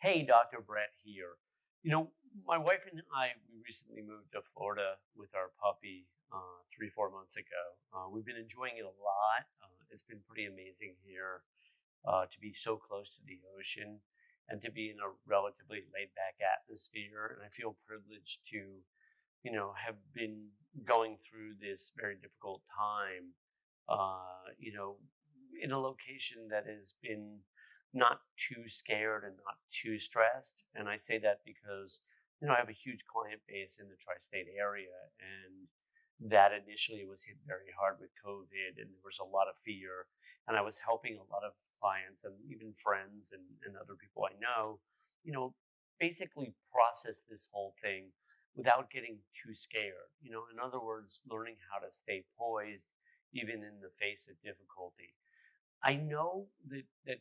Hey, Dr. Brett here. My wife and I, we recently moved to Florida with our puppy 3, 4 months ago. We've been enjoying it a lot. It's been pretty amazing here to be so close to the ocean and to be in a relatively laid back atmosphere. And I feel privileged to, have been going through this very difficult time, in a location that has been not too scared and not too stressed. And I say that because, I have a huge client base in the tri-state area, and that initially was hit very hard with COVID, and there was a lot of fear. And I was helping a lot of clients and even friends and other people I know, you know, basically process this whole thing without getting too scared. In other words, learning how to stay poised even in the face of difficulty. I know that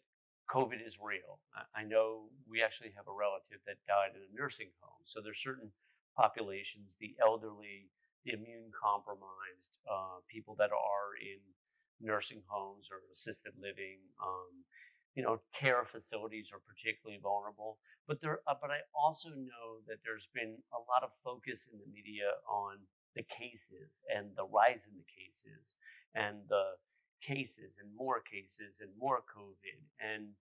COVID is real. I know we actually have a relative that died in a nursing home. So there's certain populations, the elderly, the immune compromised, people that are in nursing homes or assisted living, care facilities are particularly vulnerable. But I also know that there's been a lot of focus in the media on the cases and the rise in the cases and the cases and more COVID. And,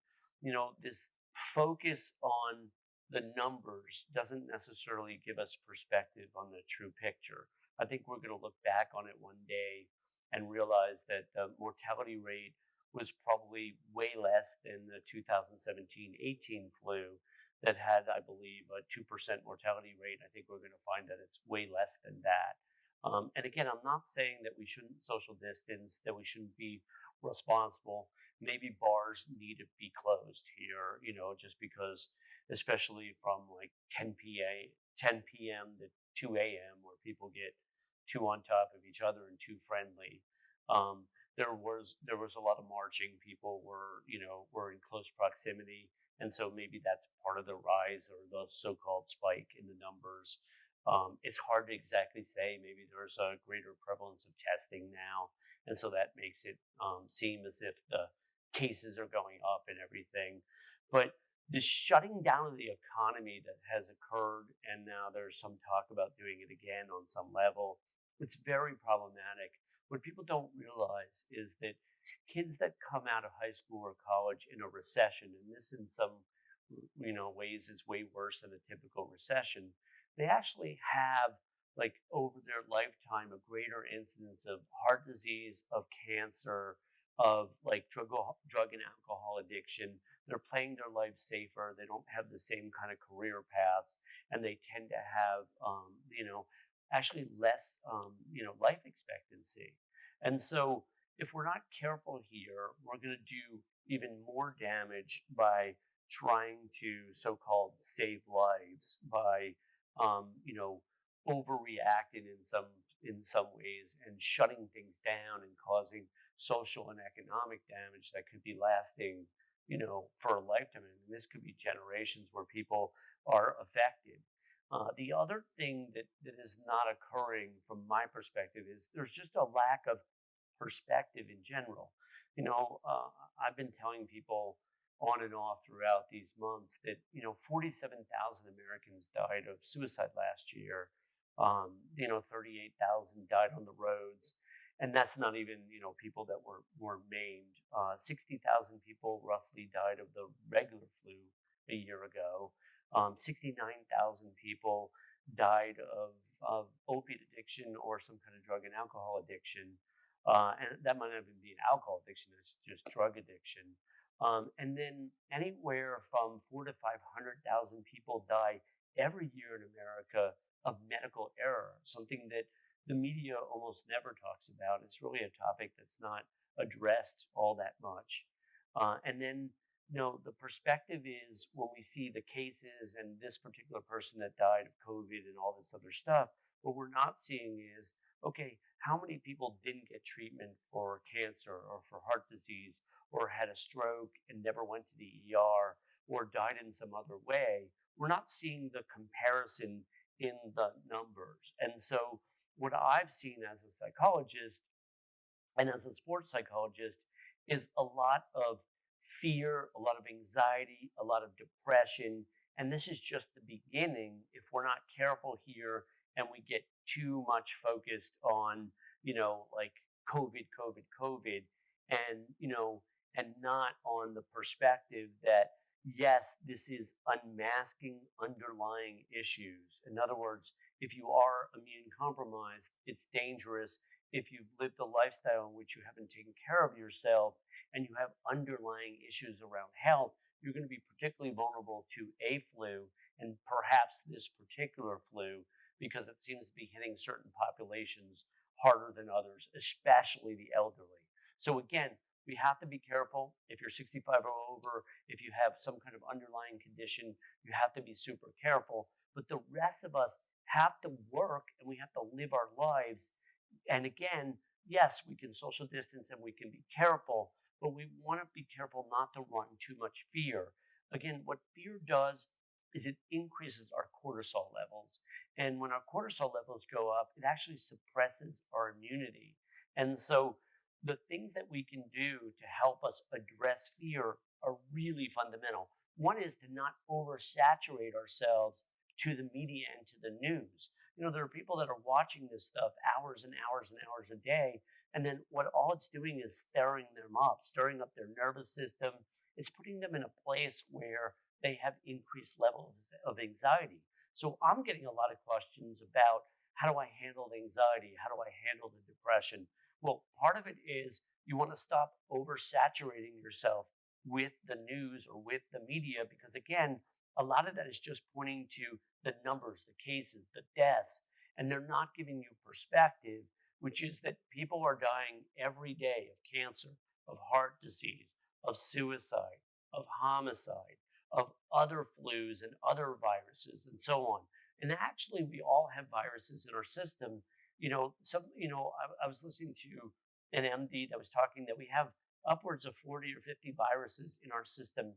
this focus on the numbers doesn't necessarily give us perspective on the true picture. I think we're going to look back on it one day and realize that the mortality rate was probably way less than the 2017-18 flu that had, I believe, a 2% mortality rate. I think we're going to find that it's way less than that. And again, I'm not saying that we shouldn't social distance, that we shouldn't be responsible. Maybe bars need to be closed here, just because, especially from like 10 p.m. to 2 a.m., where people get too on top of each other and too friendly. There was a lot of marching. People were in close proximity, and so maybe that's part of the rise or the so-called spike in the numbers. It's hard to exactly say. Maybe there's a greater prevalence of testing now, and so that makes it seem as if the cases are going up and everything. But the shutting down of the economy that has occurred, and now there's some talk about doing it again on some level, it's very problematic. What people don't realize is that kids that come out of high school or college in a recession, and this in some ways is way worse than a typical recession, they actually have, like, over their lifetime, a greater incidence of heart disease, of cancer, of like drug and alcohol addiction. They're playing their life safer. They don't have the same kind of career paths, and they tend to have, actually less, life expectancy. And so, if we're not careful here, we're going to do even more damage by trying to so-called save lives by, overreacting in some ways and shutting things down and causing social and economic damage that could be lasting, for a lifetime. And this could be generations where people are affected. The other thing that is not occurring from my perspective is there's just a lack of perspective in general. I've been telling people on and off throughout these months that 47,000 Americans died of suicide last year. 38,000 died on the roads, and that's not even people that were maimed. 60,000 people roughly died of the regular flu a year ago. 69,000 people died of opiate addiction or some kind of drug and alcohol addiction. And that might not even be an alcohol addiction, it's just drug addiction. And then anywhere from 400 to 500,000 people die every year in America of medical error, something that the media almost never talks about. It's really a topic that's not addressed all that much. And then, the perspective is when we see the cases and this particular person that died of COVID and all this other stuff, what we're not seeing is, okay, how many people didn't get treatment for cancer or for heart disease or had a stroke and never went to the ER or died in some other way? We're not seeing the comparison in the numbers. And so what I've seen as a psychologist and as a sports psychologist is a lot of fear, a lot of anxiety, a lot of depression. And this is just the beginning if we're not careful here and we get too much focused on, like COVID, COVID, COVID, and, and not on the perspective that, yes, this is unmasking underlying issues. In other words, if you are immune compromised, it's dangerous. If you've lived a lifestyle in which you haven't taken care of yourself and you have underlying issues around health, you're going to be particularly vulnerable to a flu, and perhaps this particular flu, because it seems to be hitting certain populations harder than others, especially the elderly. So again, we have to be careful. If you're 65 or over, if you have some kind of underlying condition, you have to be super careful. But the rest of us have to work and we have to live our lives. And again, yes, we can social distance and we can be careful, but we want to be careful not to run too much fear. Again, what fear does is it increases our cortisol levels. And when our cortisol levels go up, it actually suppresses our immunity. And so the things that we can do to help us address fear are really fundamental. One is to not oversaturate ourselves to the media and to the news. There are people that are watching this stuff hours and hours and hours a day, and then what all it's doing is stirring them up, stirring up their nervous system. It's putting them in a place where they have increased levels of anxiety. So I'm getting a lot of questions about how do I handle the anxiety? How do I handle the depression? Well, part of it is you want to stop oversaturating yourself with the news or with the media, because again, a lot of that is just pointing to the numbers, the cases, the deaths, and they're not giving you perspective, which is that people are dying every day of cancer, of heart disease, of suicide, of homicide, of other flus and other viruses and so on. And actually, we all have viruses in our system. I was listening to an MD that was talking that we have upwards of 40 or 50 viruses in our system.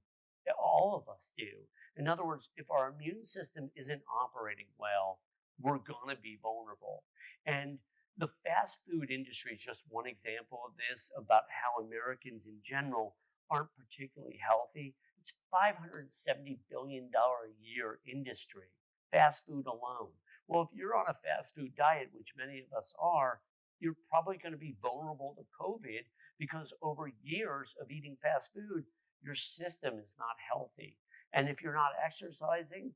All of us do. In other words, if our immune system isn't operating well, we're going to be vulnerable. And the fast food industry is just one example of this, about how Americans in general aren't particularly healthy. It's $570 billion a year industry, fast food alone. Well, if you're on a fast food diet, which many of us are, you're probably going to be vulnerable to COVID, because over years of eating fast food, your system is not healthy. And if you're not exercising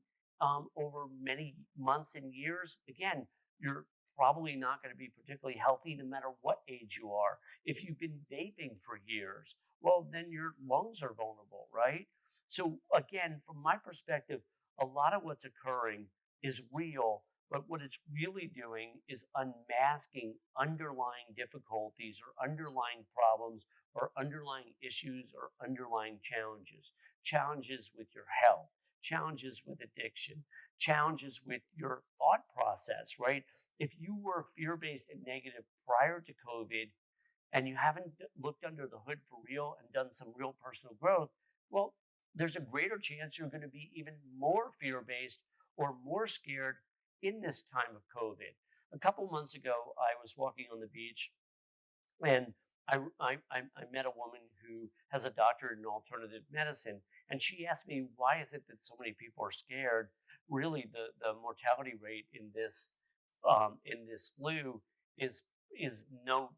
over many months and years, again, you're probably not going to be particularly healthy no matter what age you are. If you've been vaping for years, well, then your lungs are vulnerable, right? So again, from my perspective, a lot of what's occurring is real, but what it's really doing is unmasking underlying difficulties or underlying problems or underlying issues or underlying challenges. Challenges with your health, challenges with addiction, challenges with your thought process, right? If you were fear-based and negative prior to COVID and you haven't looked under the hood for real and done some real personal growth, well, there's a greater chance you're going to be even more fear-based or more scared in this time of COVID. A couple months ago, I was walking on the beach and I met a woman who has a doctorate in alternative medicine, and she asked me, why is it that so many people are scared? Really, the mortality rate in this flu is no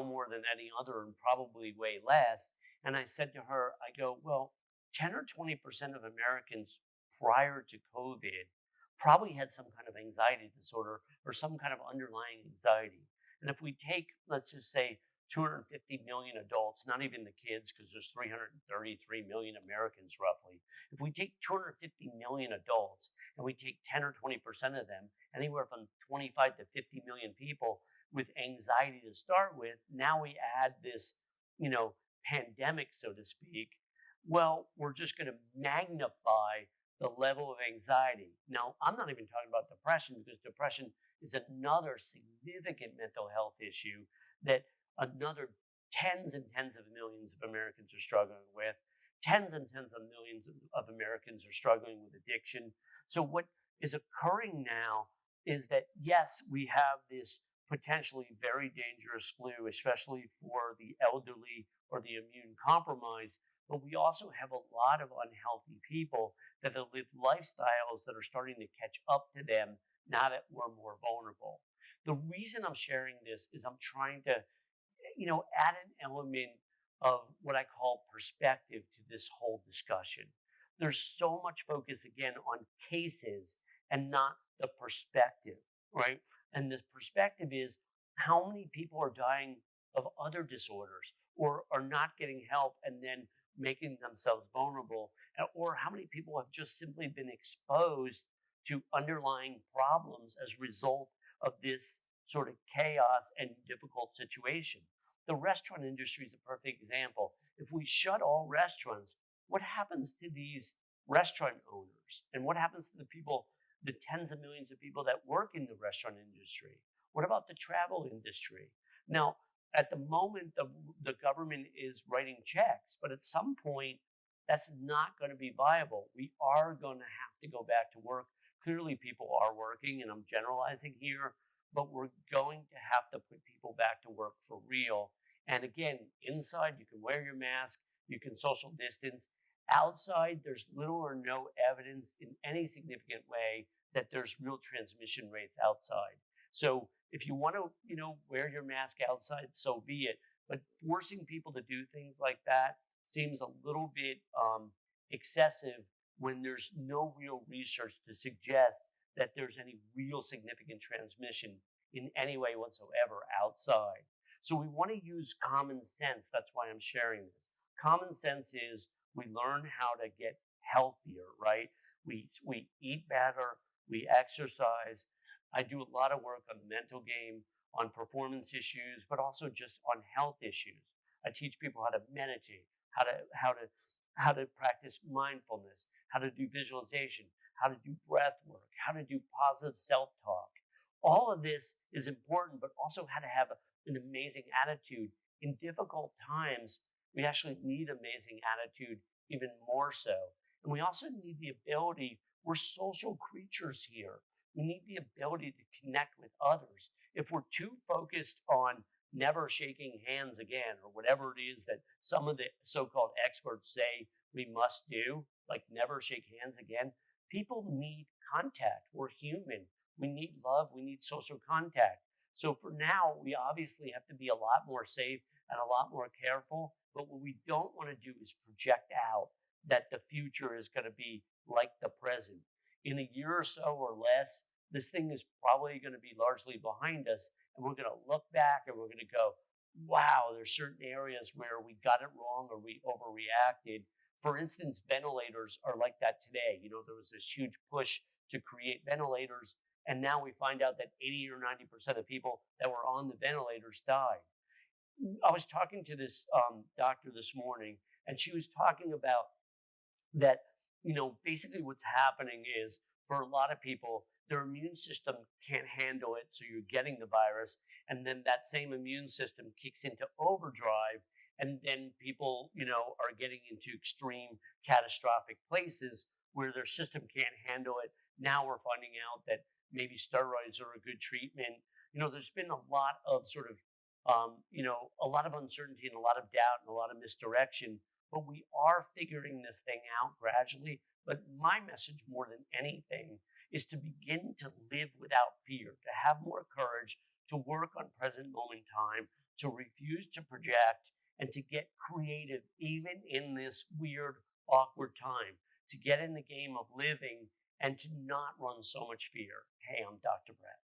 more than any other, and probably way less. And I said to her, I go, well, 10 or 20% of Americans prior to COVID probably had some kind of anxiety disorder or some kind of underlying anxiety. And if we take, let's just say, 250 million adults, not even the kids, because there's 333 million Americans roughly. If we take 250 million adults and we take 10 or 20% of them, anywhere from 25 to 50 million people with anxiety to start with, now we add this, pandemic, so to speak. Well, we're just going to magnify the level of anxiety. Now, I'm not even talking about depression, because depression is another significant mental health issue that another tens and tens of millions of Americans are struggling with. Tens and tens of millions of Americans are struggling with addiction. So what is occurring now is that, yes, we have this potentially very dangerous flu, especially for the elderly or the immune compromised, but we also have a lot of unhealthy people that have lived lifestyles that are starting to catch up to them now that we're more vulnerable. The reason I'm sharing this is I'm trying to, add an element of what I call perspective to this whole discussion. There's so much focus again on cases and not the perspective, right? And this perspective is how many people are dying of other disorders or are not getting help and then making themselves vulnerable, or how many people have just simply been exposed to underlying problems as a result of this sort of chaos and difficult situation. The restaurant industry is a perfect example. If we shut all restaurants, what happens to these restaurant owners? And what happens to the people, the tens of millions of people that work in the restaurant industry? What about the travel industry? Now, at the moment, the government is writing checks, but at some point, that's not going to be viable. We are going to have to go back to work. Clearly, people are working, and I'm generalizing here, but we're going to have to put people back to work for real. And again, inside, you can wear your mask, you can social distance. Outside, there's little or no evidence in any significant way that there's real transmission rates outside. So if you want to, wear your mask outside, so be it. But forcing people to do things like that seems a little bit excessive when there's no real research to suggest that there's any real significant transmission in any way whatsoever outside. So we want to use common sense. That's why I'm sharing this. Common sense is we learn how to get healthier, right? We eat better, we exercise. I do a lot of work on the mental game, on performance issues, but also just on health issues. I teach people how to meditate, how to practice mindfulness, how to do visualization, how to do breath work, how to do positive self-talk. All of this is important, but also how to have an amazing attitude. In difficult times, we actually need amazing attitude even more so. And we also need the ability, we're social creatures here. We need the ability to connect with others. If we're too focused on never shaking hands again, or whatever it is that some of the so-called experts say we must do, like never shake hands again, people need contact. We're human. We need love. We need social contact. So for now, we obviously have to be a lot more safe and a lot more careful. But what we don't want to do is project out that the future is going to be like the present. In a year or so or less, this thing is probably going to be largely behind us. And we're going to look back and we're going to go, wow, there's certain areas where we got it wrong or we overreacted. For instance, ventilators are like that today. There was this huge push to create ventilators. And now we find out that 80 or 90% of people that were on the ventilators died. I was talking to this doctor this morning, and she was talking about that, basically what's happening is for a lot of people, their immune system can't handle it. So you're getting the virus, and then that same immune system kicks into overdrive. And then people, are getting into extreme catastrophic places where their system can't handle it. Now we're finding out that maybe steroids are a good treatment. There's been a lot of sort of, a lot of uncertainty and a lot of doubt and a lot of misdirection, but we are figuring this thing out gradually. But my message more than anything is to begin to live without fear, to have more courage, to work on present moment time, to refuse to project, and to get creative even in this weird, awkward time, to get in the game of living and to not run so much fear. Hey, I'm Dr. Brett.